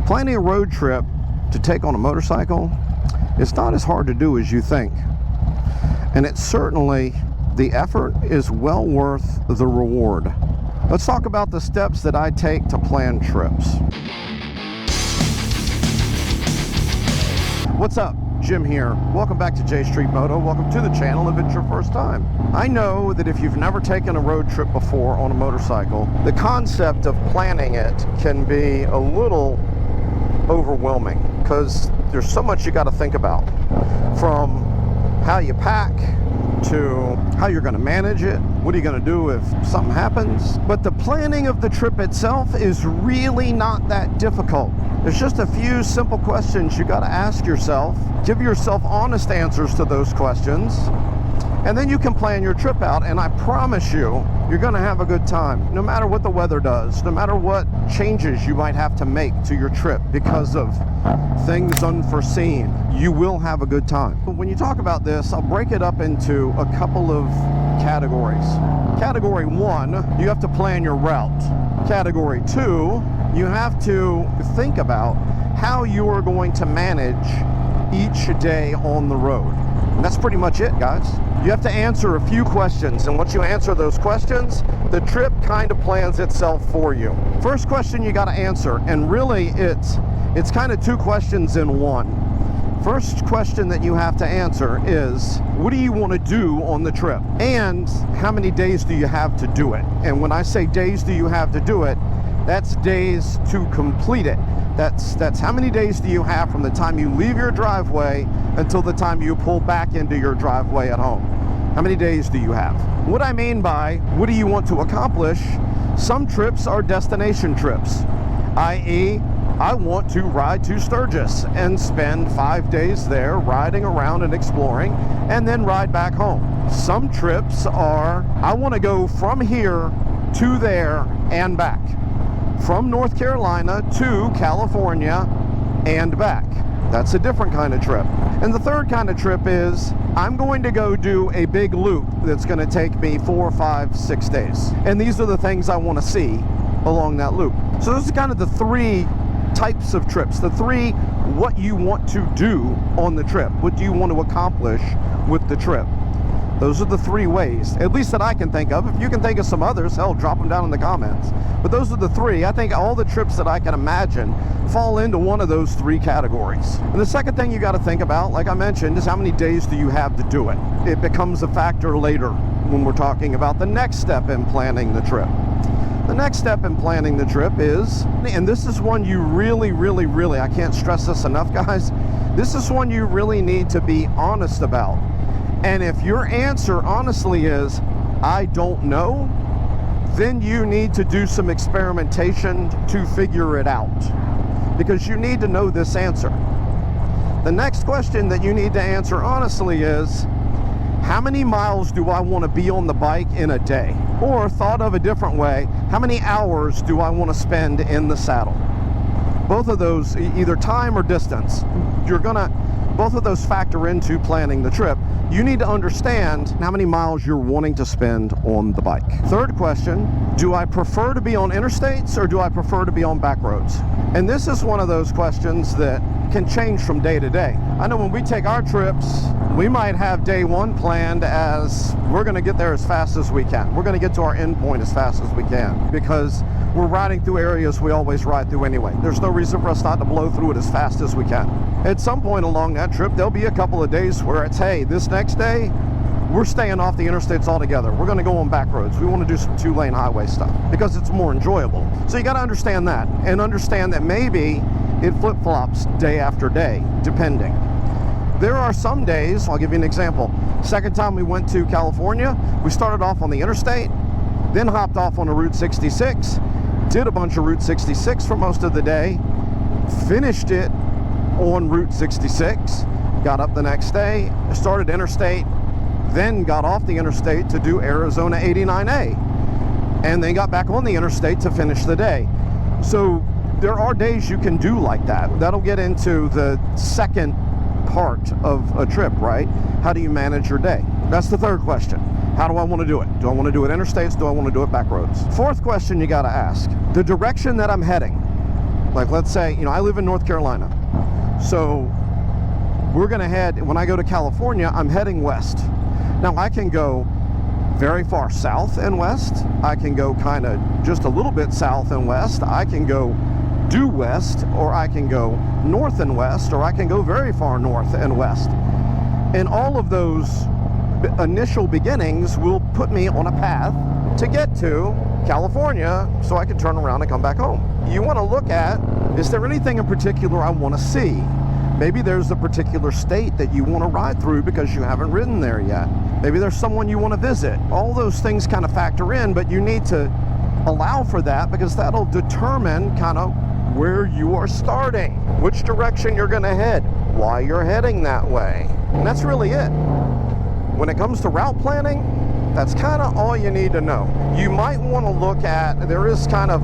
Planning a road trip to take on a motorcycle is not as hard to do as you think. And it's certainly, the effort is well worth the reward. Let's talk about the steps that I take to plan trips. What's up? Jim here. Welcome back to J Street Moto. Welcome to the channel if it's your first time. I know that if you've never taken a road trip before on a motorcycle, the concept of planning it can be a little overwhelming because there's so much you got to think about, from how you pack to how you're going to manage it. What are you going to do if something happens? But the planning of the trip itself is really not that difficult. There's just a few simple questions you got to ask yourself. Give yourself honest answers to those questions, and then you can plan your trip out, and I promise you, you're going to have a good time. No matter what the weather does, no matter what changes you might have to make to your trip because of things unforeseen, you will have a good time. When you talk about this, I'll break it up into a couple of categories. Category 1, you have to plan your route. Category 2, you have to think about how you are going to manage each day on the road. And that's pretty much it, guys. You have to answer a few questions, and once you answer those questions, the trip kind of plans itself for you. First question you got to answer, and really it's kind of two questions in one. First question that you have to answer is, what do you want to do on the trip? And how many days do you have to do it? And when I say days do you have to do it, that's days to complete it. That's how many days do you have from the time you leave your driveway until the time you pull back into your driveway at home. How many days do you have? What I mean by, what do you want to accomplish? Some trips are destination trips, i.e., I want to ride to Sturgis and spend 5 days there riding around and exploring, and then ride back home. Some trips are, I want to go from here to there and back. From North Carolina to California and back. That's a different kind of trip. And the third kind of trip is, I'm going to go do a big loop that's going to take me 4, 5, 6 days. And these are the things I want to see along that loop. So those are kind of the three types of trips, the three what you want to do on the trip. What do you want to accomplish with the trip? Those are the three ways, at least that I can think of. If you can think of some others, hell, drop them down in the comments. But those are the three. I think all the trips that I can imagine fall into one of those three categories. And the second thing you got to think about, like I mentioned, is how many days do you have to do it? It becomes a factor later when we're talking about the next step in planning the trip. The next step in planning the trip is, and this is one you really, I can't stress this enough, guys, this is one you really need to be honest about. And if your answer honestly is, I don't know, then you need to do some experimentation to figure it out, because you need to know this answer. The next question that you need to answer honestly is, how many miles do I want to be on the bike in a day? Or thought of a different way, how many hours do I want to spend in the saddle? Both of those, either time or distance, both of those factor into planning the trip. You need to understand how many miles you're wanting to spend on the bike. Third question, do I prefer to be on interstates or do I prefer to be on back roads? And this is one of those questions that can change from day to day. I know when we take our trips, we might have day one planned as, we're going to get there as fast as we can. We're going to get to our end point as fast as we can, because we're riding through areas we always ride through anyway. There's no reason for us not to blow through it as fast as we can. At some point along that trip, there'll be a couple of days where it's, hey, this next day, we're staying off the interstates altogether. We're going to go on back roads. We want to do some 2-lane highway stuff because it's more enjoyable. So you got to understand that, and understand that maybe it flip-flops day after day, depending. There are some days, I'll give you an example. Second time we went to California, we started off on the interstate, then hopped off on a Route 66, did a bunch of Route 66 for most of the day, finished it on Route 66, got up the next day, started interstate, then got off the interstate to do Arizona 89A, and then got back on the interstate to finish the day. So there are days you can do like that. That'll get into the second part of a trip, right? How do you manage your day? That's the third question. How do I want to do it? Do I want to do it interstates? Do I want to do it back roads? Fourth question you got to ask, the direction that I'm heading. Like, let's say, you know, I live in North Carolina. So we're going to head, when I go to California, I'm heading west. Now, I can go very far south and west. I can go kind of just a little bit south and west. I can go due west, or I can go north and west, or I can go very far north and west. And all of those initial beginnings will put me on a path to get to California so I can turn around and come back home. You want to look at, is there anything in particular I want to see? Maybe there's a particular state that you want to ride through because you haven't ridden there yet. Maybe there's someone you want to visit. All those things kind of factor in, but you need to allow for that because that'll determine kind of where you are starting, which direction you're going to head, why you're heading that way. And that's really it. When it comes to route planning, that's kind of all you need to know. You might want to look at, there is kind of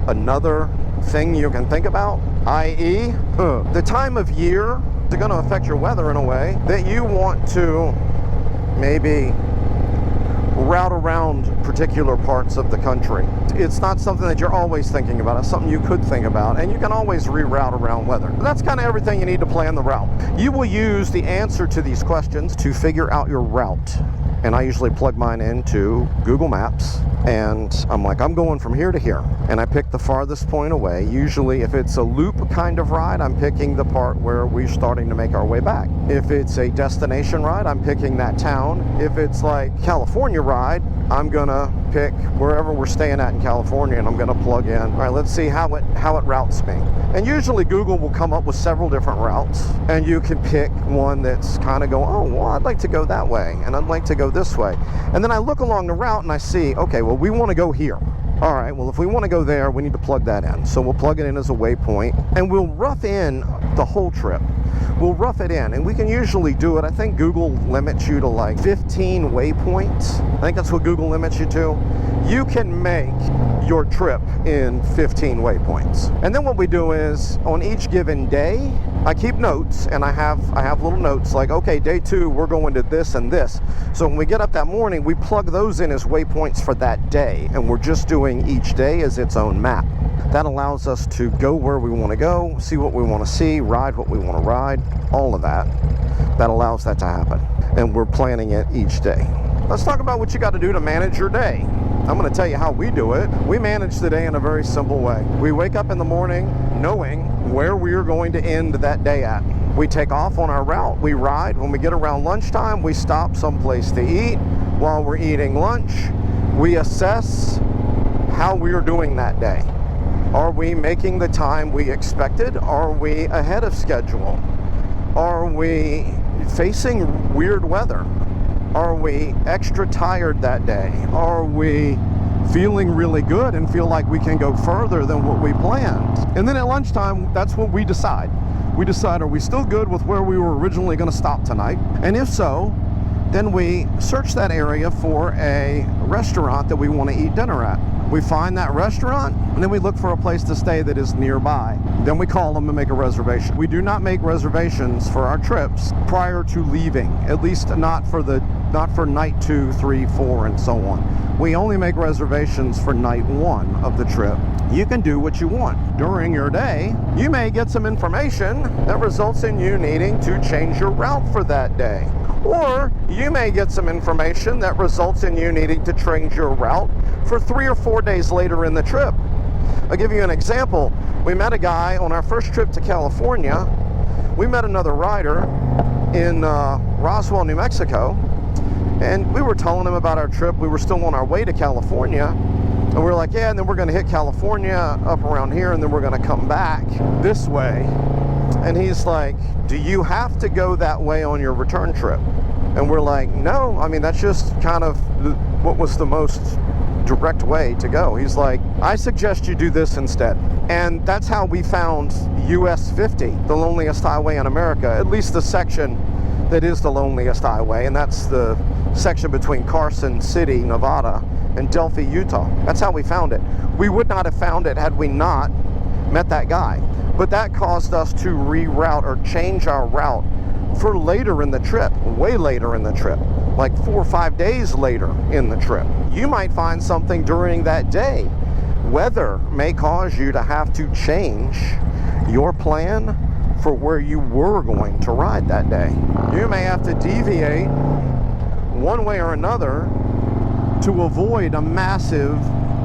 another thing you can think about, i.e., the time of year is going to affect your weather in a way that you want to maybe route around particular parts of the country. It's not something that you're always thinking about. It's something you could think about, and you can always reroute around weather. That's kind of everything you need to plan the route. You will use the answer to these questions to figure out your route. And I usually plug mine into Google Maps, and I'm like, I'm going from here to here. And I pick the farthest point away. Usually, if it's a loop kind of ride, I'm picking the part where we're starting to make our way back. If it's a destination ride, I'm picking that town. If it's like California ride, I'm gonna pick wherever we're staying at in California, and I'm gonna plug in. All right, let's see how it routes me. And usually Google will come up with several different routes, and you can pick one that's kind of go, oh, well, I'd like to go that way, and I'd like to go this way. And then I look along the route and I see, okay, well, we want to go here. All right, well, if we want to go there, we need to plug that in. So we'll plug it in as a waypoint, and we'll rough in the whole trip. We'll rough it in, and we can usually do it. I think Google limits you to like 15 waypoints. I think that's what Google limits you to. You can make your trip in 15 waypoints. And then what we do is, on each given day, I keep notes, and I have little notes like, okay, day 2, we're going to this and this. So when we get up that morning, we plug those in as waypoints for that day, and we're just doing each day as its own map. That allows us to go where we want to go, see what we want to see, ride what we want to ride, all of that. That allows that to happen. And we're planning it each day. Let's talk about what you got to do to manage your day. I'm going to tell you how we do it. We manage the day in a very simple way. We wake up in the morning knowing where we are going to end that day at. We take off on our route, we ride. When we get around lunchtime, we stop someplace to eat. While we're eating lunch, we assess how we are doing that day. Are we making the time we expected? Are we ahead of schedule? Are we facing weird weather? Are we extra tired that day? Are we feeling really good and feel like we can go further than what we planned? And then at lunchtime, that's what we decide. We decide, are we still good with where we were originally going to stop tonight? And if so, then we search that area for a restaurant that we want to eat dinner at. We find that restaurant, and then we look for a place to stay that is nearby. Then we call them and make a reservation. We do not make reservations for our trips prior to leaving, at least not for night 2, 3, 4, and so on. We only make reservations for night 1 of the trip. You can do what you want. During your day, you may get some information that results in you needing to change your route for that day. Or you may get some information that results in you needing to change your route for 3 or 4 days later in the trip. I'll give you an example. We met a guy on our first trip to California. We met another rider in Roswell, New Mexico, and we were telling him about our trip. We were still on our way to California, and we were like, yeah, and then we're going to hit California up around here, and then we're going to come back this way. And he's like, do you have to go that way on your return trip? And we're like, no, I mean, that's just kind of what was the most direct way to go. He's like, I suggest you do this instead. And that's how we found US 50, the loneliest highway in America, at least the section that is the loneliest highway, and that's the section between Carson City, Nevada, and Delphi, Utah. That's how we found it. We would not have found it had we not met that guy. But that caused us to reroute or change our route for later in the trip, way later in the trip, like 4 or 5 days later in the trip. You might find something during that day Weather may cause you to have to change your plan for where you were going to ride that day. You may have to deviate one way or another to avoid a massive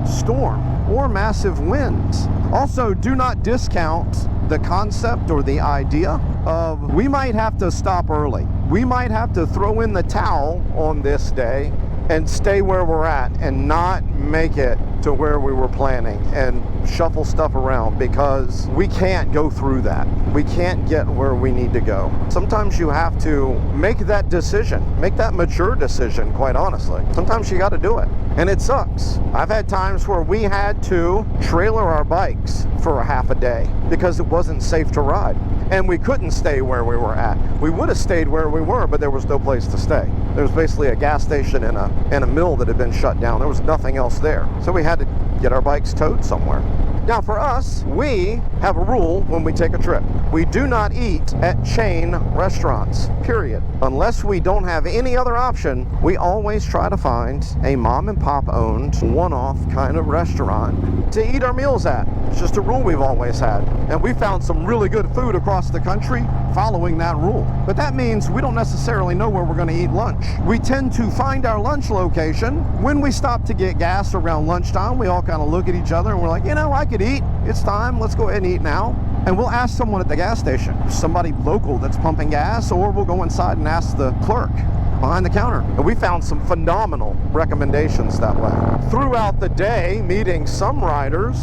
storm or massive winds. Also, do not discount the concept or the idea of we might have to stop early. We might have to throw in the towel on this day and stay where we're at and not make it to where we were planning and shuffle stuff around, because we can't go through that. We can't get where we need to go. Sometimes you have to make that decision, make that mature decision, quite honestly. Sometimes you got to do it, and it sucks. I've had times where we had to trailer our bikes for a half a day because it wasn't safe to ride, and we couldn't stay where we were at. We would have stayed where we were, but there was no place to stay. There was basically a gas station and a mill that had been shut down. There was nothing else there. So we had to get our bikes towed somewhere. Now for us, we have a rule when we take a trip. We do not eat at chain restaurants, period. Unless we don't have any other option, we always try to find a mom and pop owned, one-off kind of restaurant to eat our meals at. It's just a rule we've always had. And we found some really good food across the country following that rule. But that means we don't necessarily know where we're going to eat lunch. We tend to find our lunch location when we stop to get gas around lunchtime. We all kind of look at each other and we're like, you know, I could eat. It's time. Let's go ahead and eat now. And we'll ask someone at the gas station, somebody local that's pumping gas, or we'll go inside and ask the clerk behind the counter. And we found some phenomenal recommendations that way. Throughout the day, meeting some riders,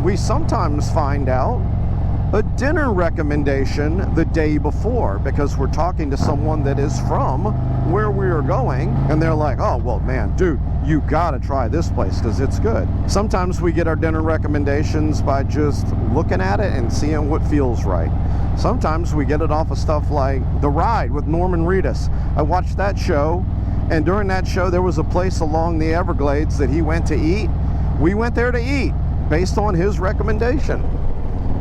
we sometimes find out a dinner recommendation the day before, because we're talking to someone that is from where we are going, and they're like, oh, well, man, dude, you gotta try this place because it's good. Sometimes we get our dinner recommendations by just looking at it and seeing what feels right. Sometimes we get it off of stuff like The Ride with Norman Reedus. I watched that show, and during that show there was a place along the Everglades that he went to eat. We went there to eat based on his recommendation.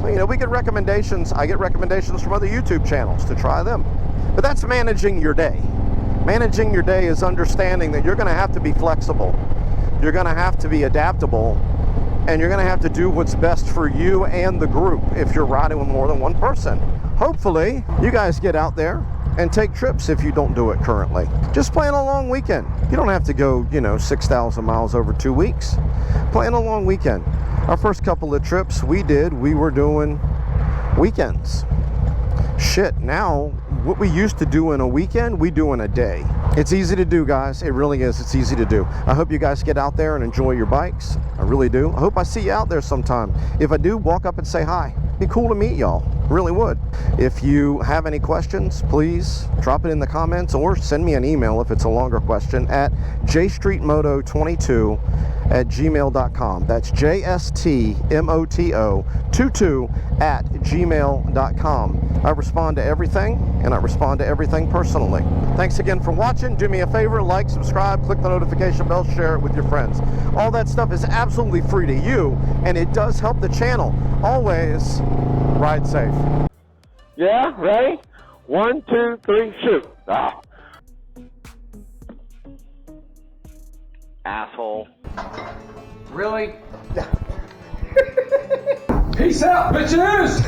So, you know, we get recommendations. I get recommendations from other YouTube channels to try them. But that's managing your day. Managing your day is understanding that you're going to have to be flexible. You're going to have to be adaptable, and you're going to have to do what's best for you and the group if you're riding with more than one person. Hopefully, you guys get out there and take trips if you don't do it currently. Just plan a long weekend. You don't have to go, 6,000 miles over 2 weeks. Plan a long weekend. Our first couple of trips we were doing weekends. Shit, now what we used to do in a weekend, we do in a day. It's easy to do, guys. It really is. It's easy to do. I hope you guys get out there and enjoy your bikes. I really do. I hope I see you out there sometime. If I do, walk up and say hi. Be cool to meet y'all. Really would. If you have any questions, please drop it in the comments or send me an email if it's a longer question at jstreetmoto22@gmail.com. That's JSTMOTO22@gmail.com. I respond to everything, and I respond to everything personally. Thanks again for watching. Do me a favor, like, subscribe, click the notification bell, share it with your friends. All that stuff is absolutely free to you, and it does help the channel. Always ride safe. Yeah, ready? 1, 2, 3, shoot. Ah. Asshole. Really? Yeah. Peace out, bitches!